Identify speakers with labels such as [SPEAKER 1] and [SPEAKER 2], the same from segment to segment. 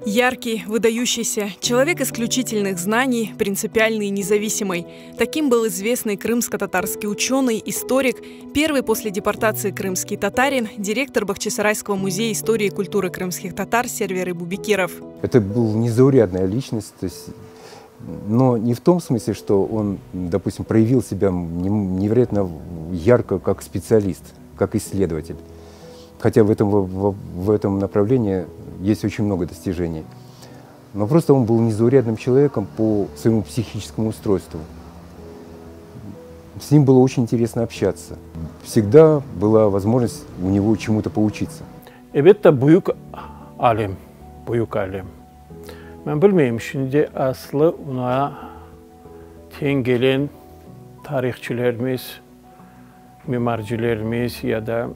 [SPEAKER 1] Яркий, выдающийся, человек исключительных знаний, принципиальный и независимый. Таким был известный крымско-татарский ученый, историк, первый после депортации крымский татарин, директор Бахчисарайского музея истории и культуры крымских татар Сервер Эбубекиров.
[SPEAKER 2] Это был незаурядная личность, но не в том смысле, что он, допустим, проявил себя невероятно ярко как специалист, как исследователь. Хотя в этом направлении есть очень много достижений. Но просто он был незаурядным человеком по своему психическому устройству. С ним было очень интересно общаться. Всегда была возможность у него чему-то поучиться.
[SPEAKER 3] Это büyük alim, büyük alim. Ben bilmeyim şimdi aslı ona ten gelen tarihçilerimiz, mimarcilerimiz ya da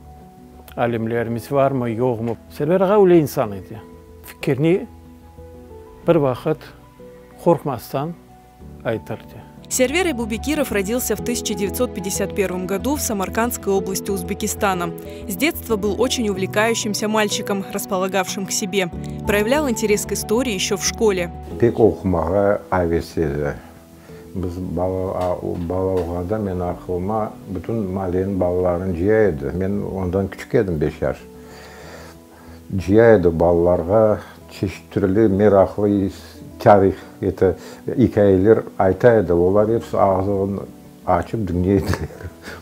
[SPEAKER 3] alimlerimiz var mı yok mu? Server Ağa öyle insan idi. Fikrini bir vakit korkmazdan aytırdı.
[SPEAKER 1] Сервер Эбубекиров родился в 1951 году в Самаркандской области Узбекистана. С детства был очень увлекающимся мальчиком, располагавшим к себе. Проявлял интерес к истории еще в школе.
[SPEAKER 4] Biz bala olganda men aklıma bütün mahallenin balalarını ciyaydı. Men ondan küçük edim 5 yaş. Ciyaydı balalarga çeşit türlü meraklı tarih, hikayeler aytaydı. Onlar hepsi ağzını açıp dinleydiler.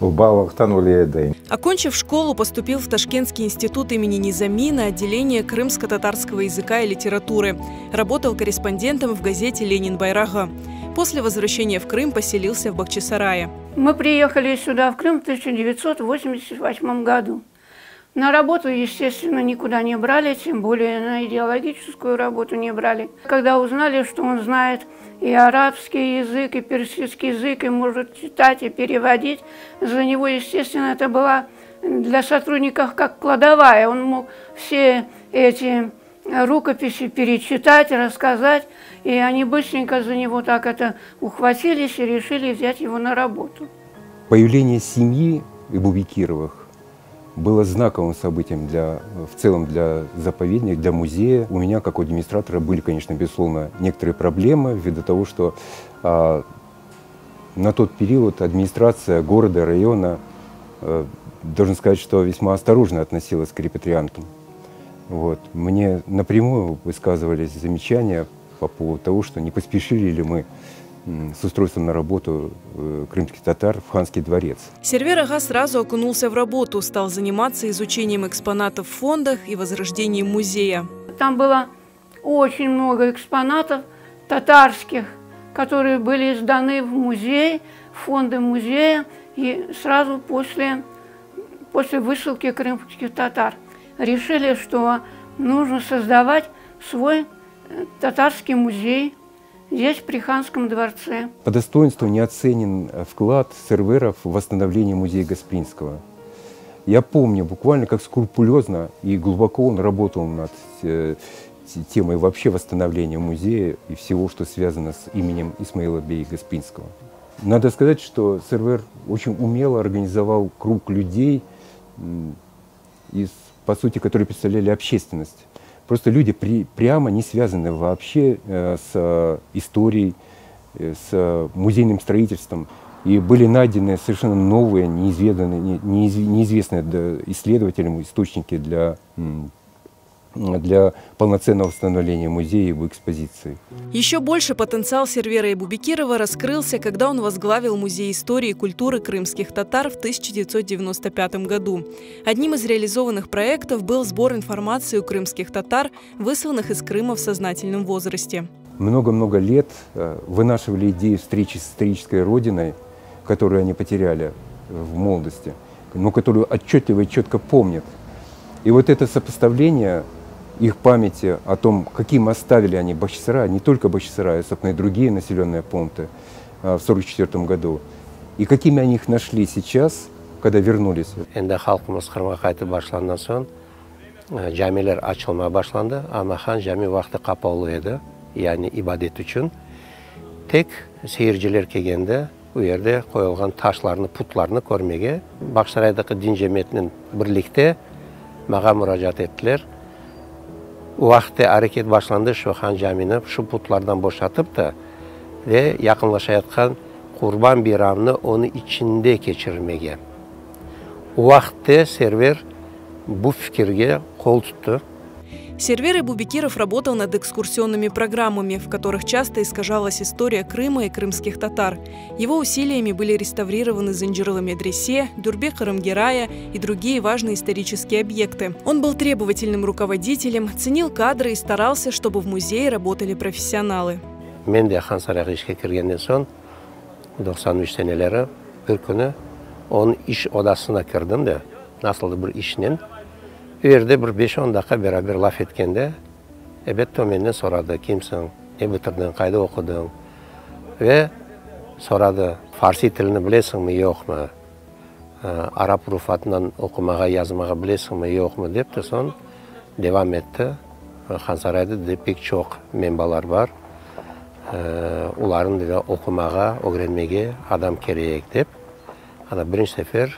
[SPEAKER 4] O balıktan olaydı.
[SPEAKER 1] Окончив школу, поступил в Ташкентский институт имени Низами на отделение крымско-татарского языка и литературы. Работал корреспондентом в газете «Ленин Байрага». После возвращения в Крым поселился в Бахчисарае.
[SPEAKER 5] Мы приехали сюда, в Крым, в 1988 году. На работу, естественно, никуда не брали, тем более на идеологическую работу не брали. Когда узнали, что он знает и арабский язык, и персидский язык, и может читать и переводить, за него, естественно, это была для сотрудников как кладовая. Он мог все эти рукописи перечитать, рассказать, и они быстренько за него так это ухватились и решили взять его на работу.
[SPEAKER 2] Появление семьи Эбубекировых было знаковым событием в целом для заповедника, для музея. У меня, как у администратора, были, конечно, безусловно, некоторые проблемы ввиду того, что на тот период администрация города, района, должен сказать, что весьма осторожно относилась к репатриантам. Вот. Мне напрямую высказывались замечания по поводу того, что не поспешили ли мы с устройством на работу крымских татар в Ханский дворец.
[SPEAKER 1] Сервер Ага сразу окунулся в работу, стал заниматься изучением экспонатов в фондах и возрождением музея.
[SPEAKER 5] Там было очень много экспонатов татарских, которые были сданы в музей, в фонды музея, и сразу после высылки крымских татар решили, что нужно создавать свой татарский музей здесь, при Ханском дворце.
[SPEAKER 2] По достоинству не оценен вклад серверов в восстановление музея Гаспринского. Я помню буквально, как скрупулезно и глубоко он работал над темой вообще восстановления музея и всего, что связано с именем Исмаила бея Гаспринского. Надо сказать, что сервер очень умело организовал круг людей, по сути, которые представляли общественность. Просто люди прямо не связаны вообще с историей, с музейным строительством. И были найдены совершенно новые, неизвестные исследователям источники для полноценного восстановления музея и его экспозиции.
[SPEAKER 1] Еще больше потенциал Сервера Эбубекирова раскрылся, когда он возглавил Музей истории и культуры крымских татар в 1995 году. Одним из реализованных проектов был сбор информации у крымских татар, высланных из Крыма в сознательном возрасте.
[SPEAKER 2] Много-много лет вынашивали идею встречи с исторической родиной, которую они потеряли в молодости, но которую отчетливо и четко помнят. И вот это сопоставление их памяти о том, каким оставили они Бахчисарай, не только Бахчисарай, а, собственно, и другие населенные пункты в 1944 году, и какими они их нашли сейчас, когда вернулись.
[SPEAKER 6] Енді халқымыз Қырымға қайтып башландан соң жамилер açılmaya başlandı. Ama хан жами вақты қапаулы еді, яғни ибадет үшін. Тек seyirciler келгенде, bu yerде қойылған ташларны, путларны көрмеге Бахчисарайдағы дин жемиетінің бірлікте маған müracaat ettiler. Уақытта әрекет башланды шу хан жамini шу пұтлардан бошатып та ve yakınlaşayotgan Qurban Bayramını onu içinde geçirmegen. Уақытта Сервер bu fikirге қол tuttu.
[SPEAKER 1] Сервер Эбубекиров работал над экскурсионными программами, в которых часто искажалась история Крыма и крымских татар. Его усилиями были реставрированы Зынджырлы медресе, Дюрбек Карамгерая и другие важные исторические объекты. Он был требовательным руководителем, ценил кадры и старался, чтобы в музее работали профессионалы.
[SPEAKER 6] Мен де хан сарайга ишке киргенден соң 93 сенелери bir күнү onun iş odasına kirdim de nasıldı bir işinin. Öyle bir 5-10 dakika beraber laf etkende ebette menden soradı kimsin, ne bitirdin, kayda okudun ve soradı Farsi tilini bilesin mi yok mu, Arap rufatından okumağa yazmağa bilesin mi yok mu deyip de son devam etti. Han sarayda da pek çok membalar var. Uların da okumağa, öğrenmeye adam gerek deyip. Ana birinci sefer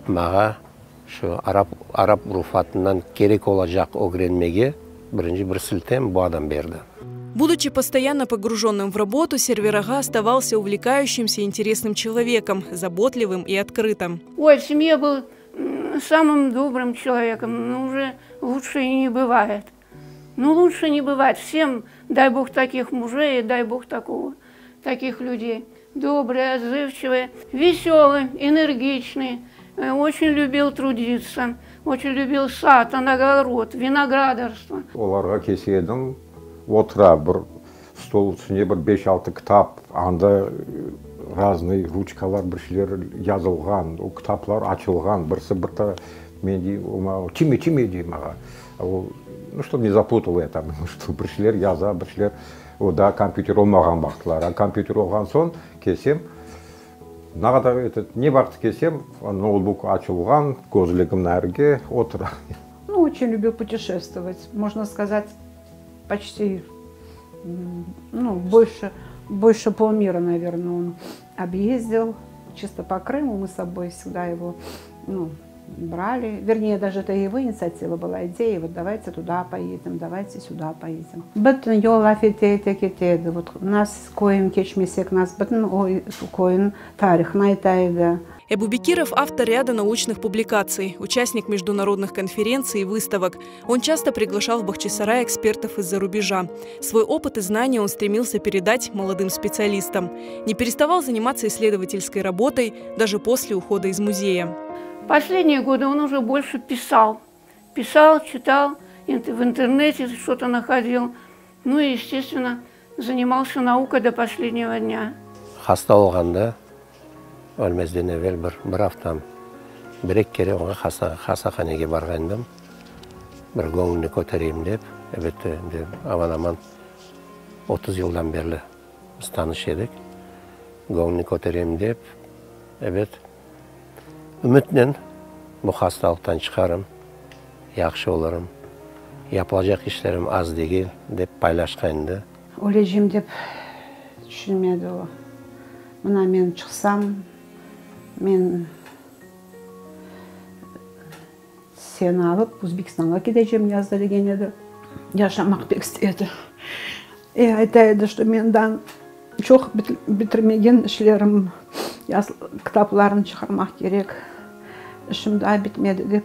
[SPEAKER 6] mağa şu Arap rufatından gerek olacak öğrenmeye birinci bir siltem bu adam verdi.
[SPEAKER 1] Будучи постоянно погруженным в работу, Сервер Ага оставался увлекающимся и интересным человеком, заботливым и открытым.
[SPEAKER 5] Ой, в семье был самым добрым человеком, но уже лучше и не бывает. Ну, лучше не бывает. Всем дай Бог таких мужей, дай Бог таких людей. Добрые, отзывчивые, веселые, энергичные. Очень любил трудиться, очень любил сад, огород, виноградарство.
[SPEAKER 4] Оларға кеседім, отыра бір стол үстіне бір 5-6 кітап, анда разный ручкалар бір şeyler yazılған, o кітаплар açılған, бірсі бірті мен деймін, чиме деймін аға. Ну, чтобы не запутал я там, что бір şeyler yazа, бір şeyler, да, компьютер olmаған бақтылар, а компьютер olған соң кесем, не бақты кесем, ноутбук açılған, көзілігім нәрге отыра.
[SPEAKER 7] Ну, очень любил путешествовать, можно сказать, почти, ну, больше полмира, наверное, он объездил, чисто по Крыму, мы с собой всегда его, ну, брали, вернее, даже это его инициатива была, идея, вот давайте туда поедем, давайте сюда поедем. Бүтін yol afetete кетеді, вот нас коин кечмесек, нас бүтін коин тарихын айтайды.
[SPEAKER 1] Эбубекиров – автор ряда научных публикаций, участник международных конференций и выставок. Он часто приглашал в Бахчисарай экспертов из-за рубежа. Свой опыт и знания он стремился передать молодым специалистам. Не переставал заниматься исследовательской работой даже после ухода из музея.
[SPEAKER 5] Последние годы он уже больше писал. Писал, читал, в интернете что-то находил. Ну и, естественно, занимался наукой до последнего дня.
[SPEAKER 6] Хаста olganda, ölmezden evvel bir haftam, bir kere ona hastahaneye bargandым. Bir көңілін көтерейim деп, aman 30 yıldan beri biz tanış edik. Көңілін көтерейim деп, ümitlə bu hastalıktan çıkarım, yaxşı olurum, yapılacak işlerim az değil deyip paylaşqandı.
[SPEAKER 7] Öleceğim deyip düşünmedi o. Mına men çıksam, men seni alıp Uzbekistan'a gideceğim yazdı degen edi. Yaşamak pek istedi. Aytaydı, что mendan çok bitirmegen işlerim, kitaplarını çıkarmak gerek. İşim daha bitmedi deyip.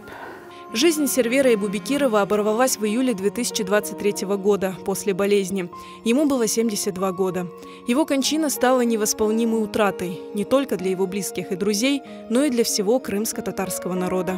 [SPEAKER 1] Жизнь Сервера Эбубекирова оборвалась в июле 2023 года после болезни. Ему было 72 года. Его кончина стала невосполнимой утратой не только для его близких и друзей, но и для всего крымско-татарского народа.